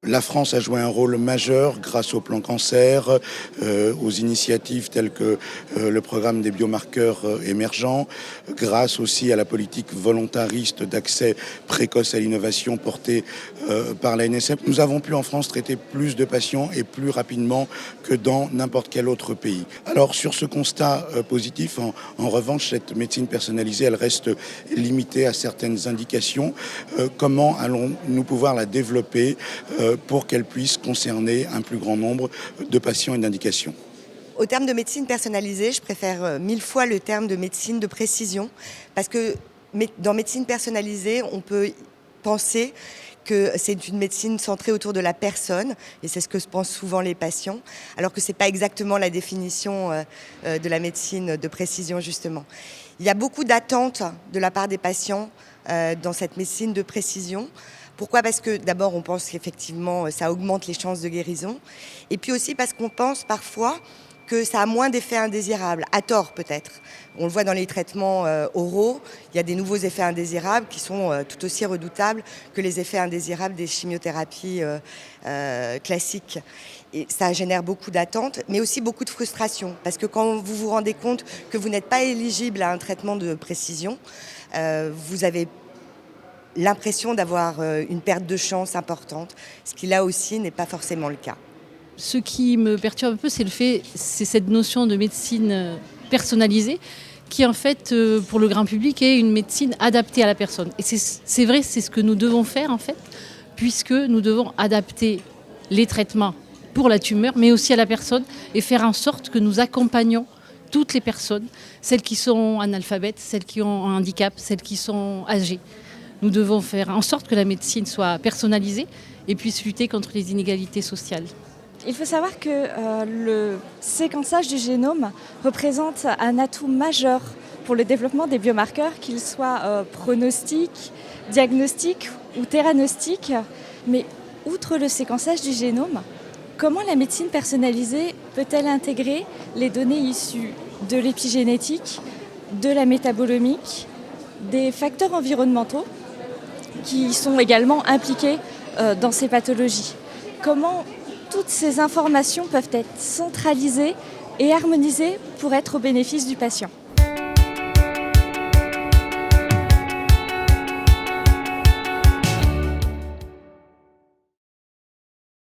La France a joué un rôle majeur grâce au plan cancer, aux initiatives telles que le programme des biomarqueurs émergents, grâce aussi à la politique volontariste d'accès précoce à l'innovation portée par l'ANSM. Nous avons pu en France traiter plus de patients et plus rapidement que dans n'importe quel autre pays. Alors sur ce constat positif, en revanche, cette médecine personnalisée, elle reste limitée à certaines indications. Comment allons-nous pouvoir la développer pour qu'elle puisse concerner un plus grand nombre de patients et d'indications? Au terme de médecine personnalisée, je préfère 1000 fois le terme de médecine de précision, parce que dans médecine personnalisée, on peut penser que c'est une médecine centrée autour de la personne, et c'est ce que pensent souvent les patients, alors que ce n'est pas exactement la définition de la médecine de précision, justement. Il y a beaucoup d'attentes de la part des patients dans cette médecine de précision. Pourquoi ? Parce que d'abord, on pense qu'effectivement, ça augmente les chances de guérison. Et puis aussi parce qu'on pense parfois que ça a moins d'effets indésirables, à tort peut-être. On le voit dans les traitements oraux, il y a des nouveaux effets indésirables qui sont tout aussi redoutables que les effets indésirables des chimiothérapies classiques. Et ça génère beaucoup d'attentes, mais aussi beaucoup de frustration. Parce que quand vous vous rendez compte que vous n'êtes pas éligible à un traitement de précision, vous avez l'impression d'avoir une perte de chance importante, ce qui là aussi n'est pas forcément le cas. Ce qui me perturbe un peu, c'est cette notion de médecine personnalisée qui en fait pour le grand public est une médecine adaptée à la personne. Et c'est vrai, c'est ce que nous devons faire en fait, puisque nous devons adapter les traitements pour la tumeur, mais aussi à la personne et faire en sorte que nous accompagnons toutes les personnes, celles qui sont analphabètes, celles qui ont un handicap, celles qui sont âgées. Nous devons faire en sorte que la médecine soit personnalisée et puisse lutter contre les inégalités sociales. Il faut savoir que le séquençage du génome représente un atout majeur pour le développement des biomarqueurs, qu'ils soient pronostiques, diagnostiques ou théranostiques. Mais outre le séquençage du génome, comment la médecine personnalisée peut-elle intégrer les données issues de l'épigénétique, de la métabolomique, des facteurs environnementaux qui sont également impliqués dans ces pathologies? Comment toutes ces informations peuvent être centralisées et harmonisées pour être au bénéfice du patient?